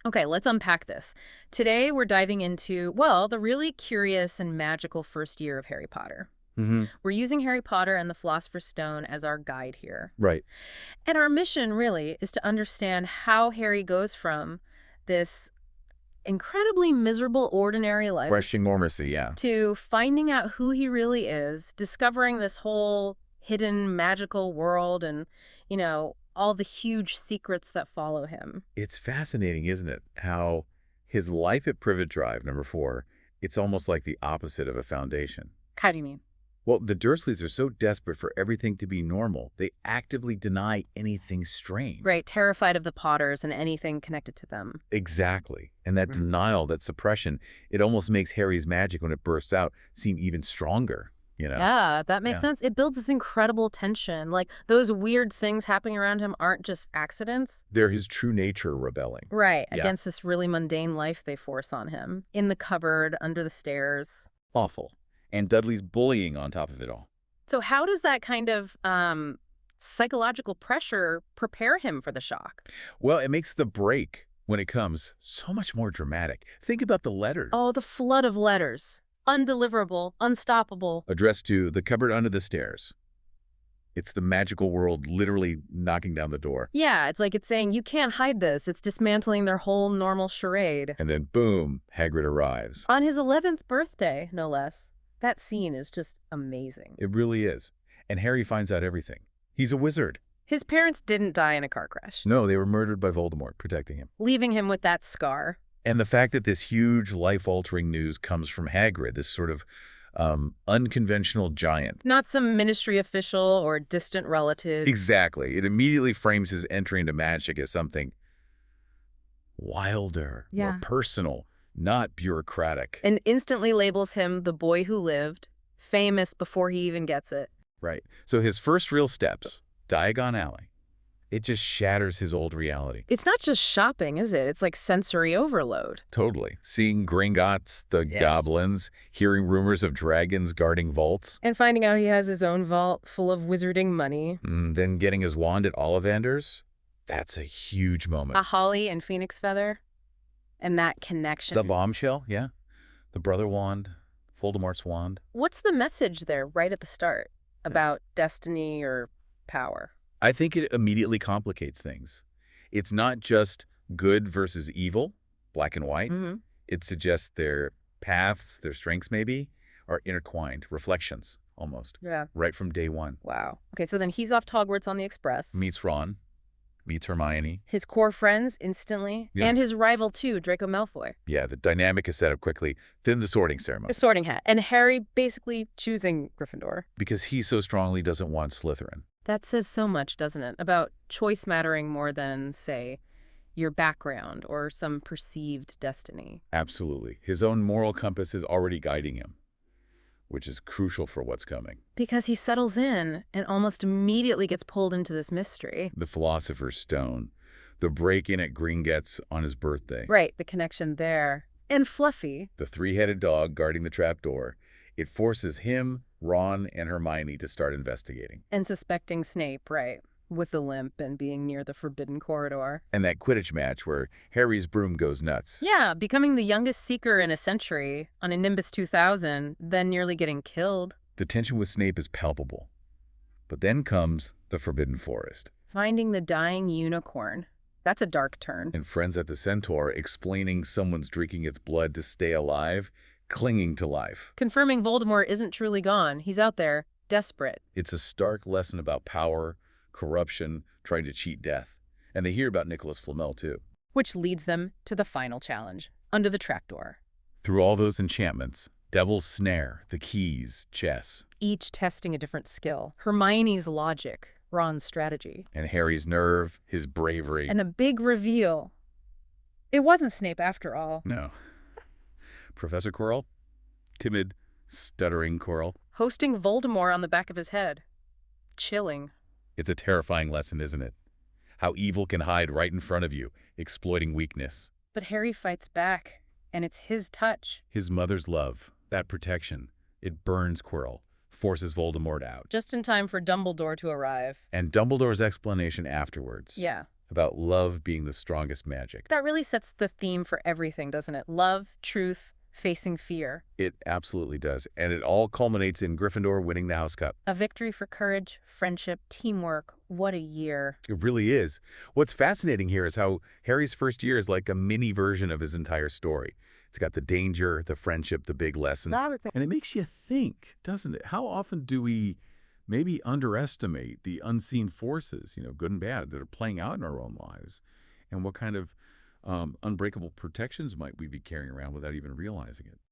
Okay, let's unpack this. Today we're diving into, well, the really curious and magical first year of Harry Potter. Hmm. We're using Harry Potter and the Philosopher's Stone as our guide here. Right. And our mission, really, is to understand how Harry goes from this incredibly miserable, ordinary life Crushing normalcy, yeah. to finding out who he really is, discovering this whole hidden magical world and, all the huge secrets that follow him. It's fascinating, isn't it? How his life at Privet Drive, number 4, it's almost like the opposite of a foundation. How do you mean? Well, the Dursleys are so desperate for everything to be normal, they actively deny anything strange. Right, terrified of the Potters and anything connected to them. Exactly. And that denial, that suppression, it almost makes Harry's magic when it bursts out seem even stronger, you know? Yeah, that makes Yeah. sense. It builds this incredible tension. Like, those weird things happening around him aren't just accidents. They're his true nature rebelling. Right, Yeah. against this really mundane life they force on him. In the cupboard, under the stairs. Awful. And Dudley's bullying on top of it all. So how does that kind of psychological pressure prepare him for the shock? Well, it makes the break, when it comes, so much more dramatic. Think about the letter Oh, the flood of letters. Undeliverable, unstoppable. addressed to the cupboard under the stairs. It's the magical world literally knocking down the door. Yeah, it's like it's saying, you can't hide this. It's dismantling their whole normal charade. And then, boom, Hagrid arrives. On his 11th birthday, no less. That scene is just amazing. It really is. And Harry finds out everything. He's a wizard. His parents didn't die in a car crash, No, they were murdered by Voldemort, protecting him. leaving him with that scar. And the fact that this huge, life-altering news comes from Hagrid, this sort of unconventional giant. Not some ministry official or distant relative. Exactly. It immediately frames his entry into magic as something wilder, more personal, not bureaucratic. And instantly labels him the boy who lived, famous before he even gets it. Right. So his first real steps, Diagon Alley, it just shatters his old reality. It's not just shopping, is it? It's like sensory overload. Totally. Seeing Gringotts, the Yes. goblins, hearing rumors of dragons guarding vaults, And finding out he has his own vault full of wizarding money. then getting his wand at Ollivander's, that's a huge moment. A holly and phoenix feather. And that connection. The bombshell, yeah. The brother wand, Voldemort's wand. What's the message there right at the start about destiny or power? I think it immediately complicates things. It's not just good versus evil, black and white. Mm-hmm. It suggests their paths, their strengths maybe, are intertwined, reflections almost, Yeah. right from day one. Wow. Okay, so then he's off to Hogwarts on the Express. Meets Ron, meets Hermione. His core friends instantly. Yeah. And his rival, too, Draco Malfoy. Yeah, the dynamic is set up quickly. Then the sorting ceremony. A sorting hat. And Harry basically choosing Gryffindor. Because he so strongly doesn't want Slytherin. That says so much, doesn't it? About choice mattering more than, say, your background or some perceived destiny. Absolutely. His own moral compass is already guiding him, which is crucial for what's coming. Because he settles in and almost immediately gets pulled into this mystery. The Philosopher's Stone, the break-in at Gringotts on his birthday, Right, the connection there. And Fluffy. the three-headed dog guarding the trapdoor. It forces him, Ron, and Hermione to start investigating. And suspecting Snape, right, with the limp and being near the forbidden corridor. And that Quidditch match where Harry's broom goes nuts. Yeah, becoming the youngest Seeker in a century on a Nimbus 2000, then nearly getting killed. The tension with Snape is palpable. But then comes the Forbidden Forest. Finding the dying unicorn. That's a dark turn. And friends at the Centaur explaining someone's drinking its blood to stay alive, clinging to life. Confirming Voldemort isn't truly gone. He's out there, desperate. It's a stark lesson about power, corruption, trying to cheat death. And they hear about Nicholas Flamel, too. Which leads them to the final challenge, under the trapdoor. Through all those enchantments, Devil's Snare, the keys, chess, Each testing a different skill. Hermione's logic, Ron's strategy. and Harry's nerve, his bravery. And a big reveal. It wasn't Snape after all. No. Professor Quirrell? Timid, stuttering Quirrell. Hosting Voldemort on the back of his head. Chilling. It's a terrifying lesson, isn't it? How evil can hide right in front of you, exploiting weakness. But Harry fights back, and it's his touch. His mother's love, that protection, it burns Quirrell, forces Voldemort out. Just in time for Dumbledore to arrive. And Dumbledore's explanation afterwards. Yeah. about love being the strongest magic. That really sets the theme for everything, doesn't it? Love, truth, facing fear. It absolutely does. And it all culminates in Gryffindor winning the House Cup. A victory for courage, friendship, teamwork. What a year. It really is. What's fascinating here is how Harry's first year is like a mini version of his entire story. It's got the danger, the friendship, the big lessons. And it makes you think, doesn't it? How often do we maybe underestimate the unseen forces, good and bad, that are playing out in our own lives? And what kind of unbreakable protections might we be carrying around without even realizing it?